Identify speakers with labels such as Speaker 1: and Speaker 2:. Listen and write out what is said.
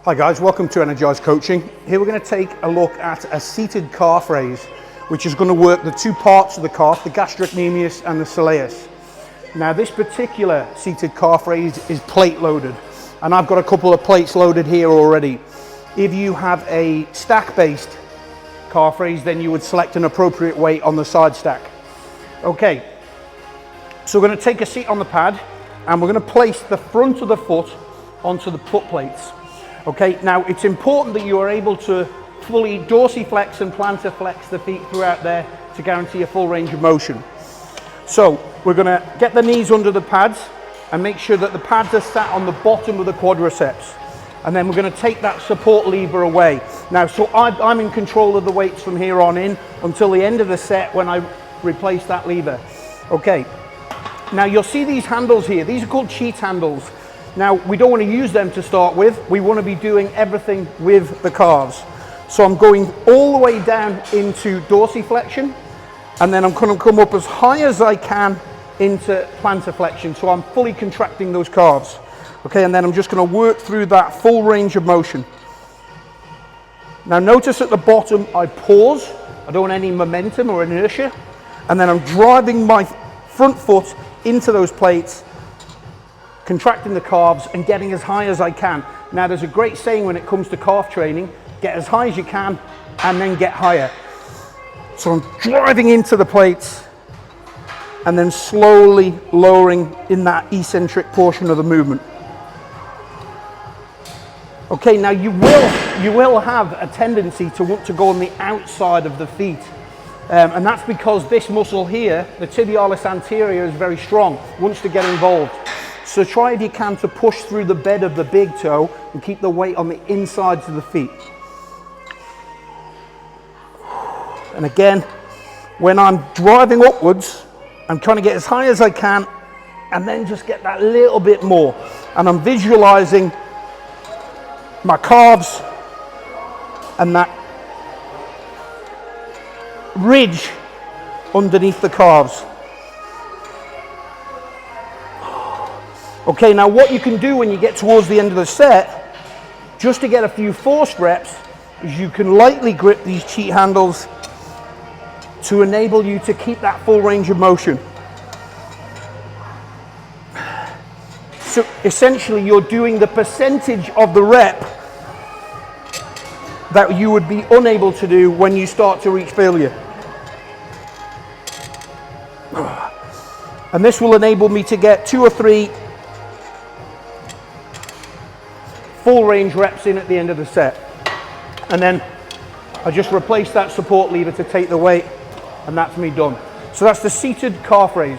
Speaker 1: Hi guys, welcome to Energize Coaching. Here we're going to take a look at a seated calf raise, which is going to work the two parts of the calf, the gastrocnemius and the soleus. Now this particular seated calf raise is plate loaded, and I've got a couple of plates loaded here already. If you have a stack based calf raise, then you would select an appropriate weight on the side stack. Okay, so we're going to take a seat on the pad and we're going to place the front of the foot onto the foot plates. Okay, now it's important that you are able to fully dorsiflex and plantar flex the feet throughout there to guarantee a full range of motion. So we're going to get the knees under the pads and make sure that the pads are sat on the bottom of the quadriceps. And then we're going to take that support lever away. Now, so I'm in control of the weights from here on in until the end of the set when I replace that lever. Okay, now you'll see these handles here. These are called cheat handles. Now, we don't want to use them to start with. We want to be doing everything with the calves. So I'm going all the way down into dorsiflexion, and then I'm going to come up as high as I can into plantar flexion. So I'm fully contracting those calves. Okay, and then I'm just going to work through that full range of motion. Now notice at the bottom, I pause. I don't want any momentum or inertia. And then I'm driving my front foot into those plates, contracting the calves and getting as high as I can. Now there's a great saying when it comes to calf training, get as high as you can and then get higher. So I'm driving into the plates and then slowly lowering in that eccentric portion of the movement. Okay, now you will have a tendency to want to go on the outside of the feet. And that's because this muscle here, the tibialis anterior, is very strong, wants to get involved. So try if you can to push through the bed of the big toe and keep the weight on the insides of the feet. And again, when I'm driving upwards, I'm trying to get as high as I can and then just get that little bit more. And I'm visualizing my calves and that ridge underneath the calves. Okay, now what you can do when you get towards the end of the set, just to get a few forced reps, is you can lightly grip these cheat handles to enable you to keep that full range of motion. So essentially you're doing the percentage of the rep that you would be unable to do when you start to reach failure. And this will enable me to get 2 or 3 full range reps in at the end of the set. And then I just replace that support lever to take the weight, and that's me done. So that's the seated calf raise.